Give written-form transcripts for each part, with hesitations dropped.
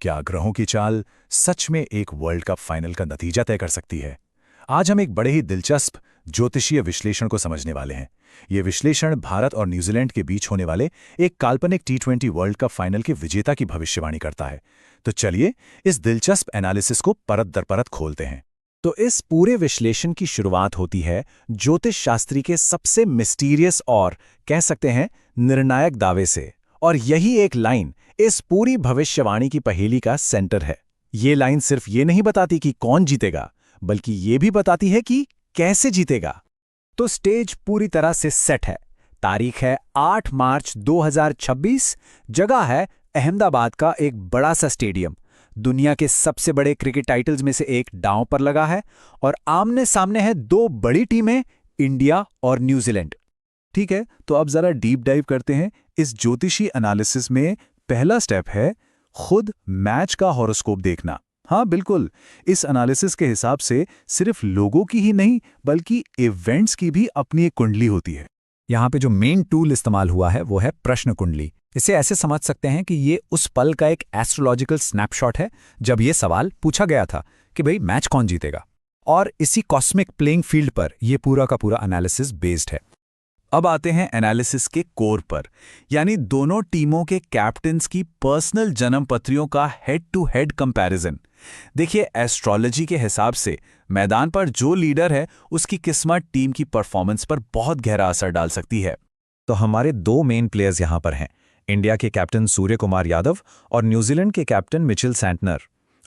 क्या ग्रहों की चाल सच में एक वर्ल्ड कप फाइनल का नतीजा तय कर सकती है? आज हम एक बड़े ही दिलचस्प ज्योतिषीय विश्लेषण को समझने वाले हैं। ये विश्लेषण भारत और न्यूजीलैंड के बीच होने वाले एक काल्पनिक टी20 वर्ल्ड कप फाइनल के विजेता की भविष्यवाणी करता है। तो चलिए इस दिलचस्प एनालिसिस को परत दर परत खोलते हैं। तो इस पूरे विश्लेषण की शुरुआत होती है ज्योतिष शास्त्री के सबसे मिस्टीरियस और कह सकते हैं निर्णायक दावे से। और यही एक लाइन इस पूरी भविष्यवाणी की पहेली का सेंटर है। ये लाइन सिर्फ ये नहीं बताती कि कौन जीतेगा, बल्कि ये भी बताती है कि कैसे जीतेगा। तो स्टेज पूरी तरह से सेट है। तारीख है 8 मार्च 2026। जगह है अहमदाबाद का एक बड़ा सा स्टेडियम। दुनिया के सबसे बड़े क्रिकेट टाइटल्स में से एक दांव पर लगा है और आमने सामने है दो बड़ी टीमें, इंडिया और न्यूजीलैंड। ठीक है, तो अब जरा डीप डाइव करते हैं इस ज्योतिषी एनालिसिस में। पहला स्टेप है खुद मैच का हॉरोस्कोप देखना। हाँ बिल्कुल, इस एनालिसिस के हिसाब से सिर्फ लोगों की ही नहीं बल्कि इवेंट्स की भी अपनी एक कुंडली होती है। यहाँ पे जो मेन टूल इस्तेमाल हुआ है वो है प्रश्न कुंडली। इसे ऐसे समझ सकते हैं कि ये उस पल का एक एस्ट्रोलॉजिकल स्नैपशॉट है जब ये सवाल पूछा गया था कि भाई मैच कौन जीतेगा। और इसी कॉस्मिक प्लेइंग फील्ड पर यह पूरा का पूरा एनालिसिस बेस्ड है। अब आते हैं एनालिसिस के कोर पर, यानी दोनों टीमों के कैप्टन्स की पर्सनल जन्म पत्रियों का हेड टू हेड कंपैरिजन। देखिए, एस्ट्रोलॉजी के हिसाब से मैदान पर जो लीडर है उसकी किस्मत टीम की परफॉर्मेंस पर बहुत गहरा असर डाल सकती है। तो हमारे दो मेन प्लेयर्स यहां पर हैं, इंडिया के कैप्टन सूर्य कुमार यादव और न्यूजीलैंड के कैप्टन मिचेल सैंटनर।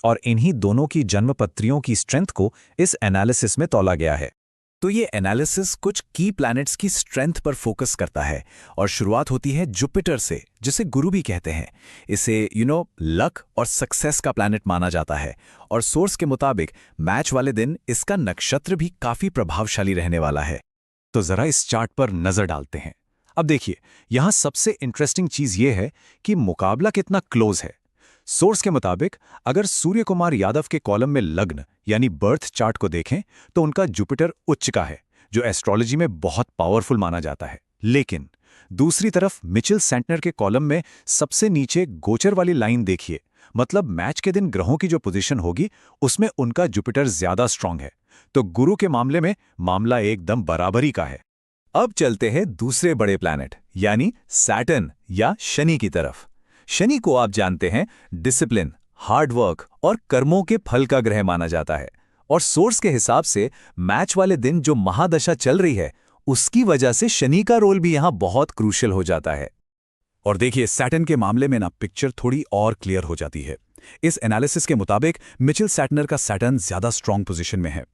और इन्हीं दोनों की जन्म पत्रियों की स्ट्रेंथ को इस एनालिसिस में तौला गया है। तो ये एनालिसिस कुछ की प्लैनेट्स की स्ट्रेंथ पर फोकस करता है और शुरुआत होती है जुपिटर से, जिसे गुरु भी कहते हैं। इसे लक और सक्सेस का प्लैनेट माना जाता है और सोर्स के मुताबिक मैच वाले दिन इसका नक्षत्र भी काफी प्रभावशाली रहने वाला है। तो जरा इस चार्ट पर नजर डालते हैं। अब देखिए, यहां सबसे इंटरेस्टिंग चीज ये है कि मुकाबला कितना क्लोज है। सोर्स के मुताबिक अगर सूर्य कुमार यादव के कॉलम में लग्न यानी बर्थ चार्ट को देखें तो उनका जुपिटर उच्च का है, जो एस्ट्रोलॉजी में बहुत पावरफुल माना जाता है। लेकिन दूसरी तरफ मिचेल सैंटनर के कॉलम में सबसे नीचे गोचर वाली लाइन देखिए, मतलब मैच के दिन ग्रहों की जो पोजीशन होगी उसमें उनका जुपिटर ज्यादा स्ट्रांग है। तो गुरु के मामले में मामला एकदम बराबरी का है। अब चलते हैं दूसरे बड़े प्लैनेट यानी सैटर्न या शनि की तरफ। शनि को आप जानते हैं डिसिप्लिन, हार्डवर्क और कर्मों के फल का ग्रह माना जाता है। और सोर्स के हिसाब से मैच वाले दिन जो महादशा चल रही है उसकी वजह से शनि का रोल भी यहां बहुत क्रूशियल हो जाता है। और देखिए, सैटर्न के मामले में पिक्चर थोड़ी और क्लियर हो जाती है। इस एनालिसिस के मुताबिक मिचेल सैंटनर का सैटर्न ज्यादा स्ट्रांग पोजीशन में है।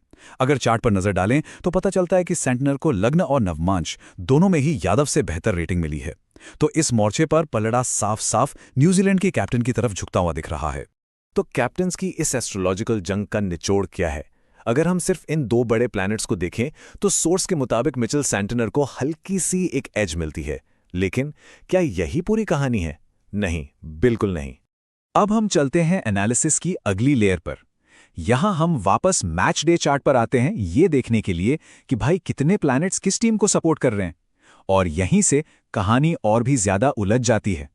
अगर चार्ट पर नजर डालें तो पता चलता है कि सैंटनर को लग्न और नवमांश दोनों में ही यादव से बेहतर रेटिंग मिली है। तो इस मोर्चे पर पलड़ा साफ साफ न्यूजीलैंड के कैप्टन की तरफ झुकता हुआ दिख रहा है। तो कैप्टन्स की इस एस्ट्रोलॉजिकल जंग का निचोड़ क्या है? अगर हम सिर्फ इन दो बड़े प्लैनेट्स को देखें तो सोर्स के मुताबिक मिचेल सैंटनर को हल्की सी एक एज मिलती है। लेकिन क्या यही पूरी कहानी है? नहीं, बिल्कुल नहीं। अब हम चलते हैं एनालिसिस की अगली लेयर पर। यहां हम वापस मैच डे चार्ट पर आते हैं, ये देखने के लिए कि भाई कितने प्लैनेट्स किस टीम को सपोर्ट कर रहे हैं। और यहीं से कहानी और भी ज्यादा उलझ जाती है।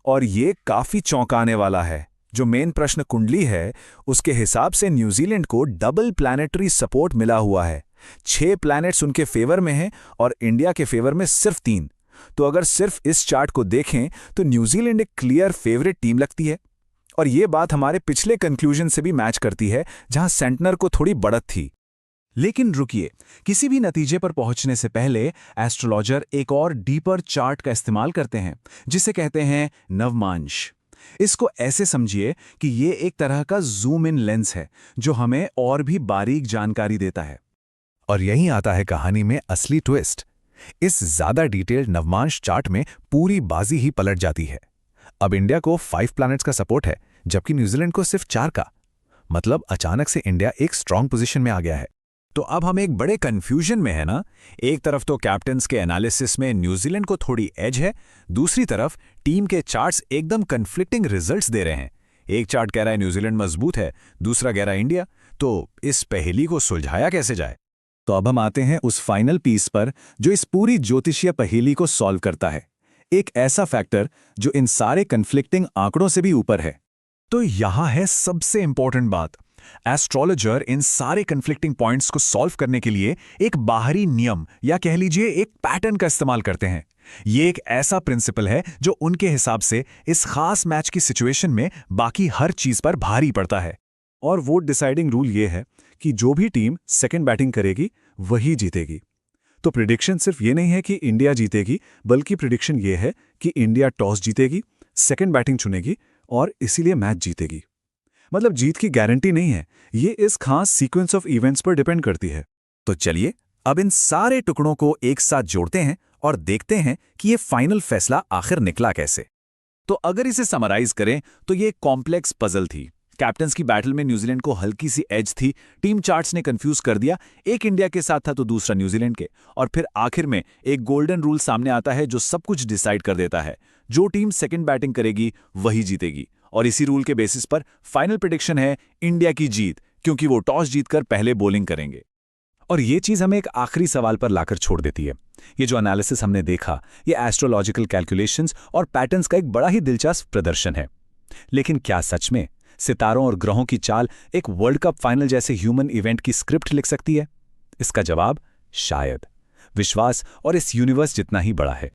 और ये काफी चौंकाने वाला है। जो मेन प्रश्न कुंडली है उसके हिसाब से न्यूजीलैंड को डबल प्लैनेटरी सपोर्ट मिला हुआ है। 6 प्लैनेट्स उनके फेवर में हैं और इंडिया के फेवर में सिर्फ 3। तो अगर सिर्फ इस चार्ट को देखें तो न्यूजीलैंड एक क्लियर फेवरेट टीम लगती है। और ये बात हमारे पिछले कंक्लूजन से भी मैच करती है, जहां सेंटनर को थोड़ी बढ़त थी। लेकिन रुकिए, किसी भी नतीजे पर पहुंचने से पहले एस्ट्रोलॉजर एक और डीपर चार्ट का इस्तेमाल करते हैं, जिसे कहते हैं नवमांश। इसको ऐसे समझिए कि ये एक तरह का जूम इन लेंस है जो हमें और भी बारीक जानकारी देता है। और यहीं आता है कहानी में असली ट्विस्ट। इस ज्यादा डिटेल्ड नवमांश चार्ट में पूरी बाजी ही पलट जाती है। अब इंडिया को 5 प्लैनेट्स का सपोर्ट है जबकि न्यूजीलैंड को सिर्फ 4 का। मतलब अचानक से इंडिया एक स्ट्रांग पोजीशन में आ गया है। तो अब हम एक बड़े कंफ्यूजन में है ना। एक तरफ तो कैप्टन्स के एनालिसिस में न्यूजीलैंड को थोड़ी एज है, दूसरी तरफ टीम के चार्ट्स एकदम कन्फ्लिक्टिंग रिजल्ट्स दे रहे हैं। एक चार्ट कह रहा है न्यूजीलैंड मजबूत है, दूसरा कह रहा है इंडिया। तो इस पहेली को सुलझाया कैसे जाए? तो अब हम आते हैं उस फाइनल पीस पर जो इस पूरी ज्योतिषीय पहेली को सॉल्व करता है। एक ऐसा फैक्टर जो इन सारे कन्फ्लिक्टिंग आंकड़ों से भी ऊपर है। तो यहाँ है सबसे इंपॉर्टेंट बात। एस्ट्रोलॉजर इन सारे कन्फ्लिक्टिंग पॉइंट्स को सॉल्व करने के लिए एक बाहरी नियम या कह लीजिए एक पैटर्न का इस्तेमाल करते हैं। ये एक ऐसा प्रिंसिपल है जो उनके हिसाब से इस खास मैच की सिचुएशन में बाकी हर चीज पर भारी पड़ता है। और वो डिसाइडिंग रूल ये है कि जो भी टीम सेकंड बैटिंग करेगी वही जीतेगी। तो प्रिडिक्शन सिर्फ ये नहीं है कि इंडिया जीतेगी, बल्कि प्रिडिक्शन ये है कि इंडिया टॉस जीतेगी, सेकंड बैटिंग चुनेगी और इसीलिए मैच जीतेगी। मतलब जीत की गारंटी नहीं है, ये इस खास सीक्वेंस ऑफ इवेंट्स पर डिपेंड करती है। तो चलिए अब इन सारे टुकड़ों को एक साथ जोड़ते हैं और देखते हैं कि ये फाइनल फैसला आखिर निकला कैसे। तो अगर इसे समराइज करें तो ये एक कॉम्प्लेक्स पजल थी। कैप्टन्स की बैटल में न्यूजीलैंड को हल्की सी एज थी, टीम चार्ट्स ने कंफ्यूज कर दिया, एक इंडिया के साथ था तो दूसरा न्यूजीलैंड के, और फिर आखिर में एक गोल्डन रूल सामने आता है जो सब कुछ डिसाइड कर देता है। जो टीम सेकंड बैटिंग करेगी वही जीतेगी, और इसी रूल के बेसिस पर फाइनल प्रेडिक्शन है इंडिया की जीत, क्योंकि वो टॉस जीतकर पहले बॉलिंग करेंगे। और ये चीज हमें एक आखिरी सवाल पर लाकर छोड़ देती है। ये जो एनालिसिस हमने देखा, ये एस्ट्रोलॉजिकल कैलकुलेशंस और पैटर्न्स का एक बड़ा ही दिलचस्प प्रदर्शन है। लेकिन क्या सच में सितारों और ग्रहों की चाल एक वर्ल्ड कप फाइनल जैसे ह्यूमन इवेंट की स्क्रिप्ट लिख सकती है? इसका जवाब शायद। विश्वास और इस यूनिवर्स जितना ही बड़ा है।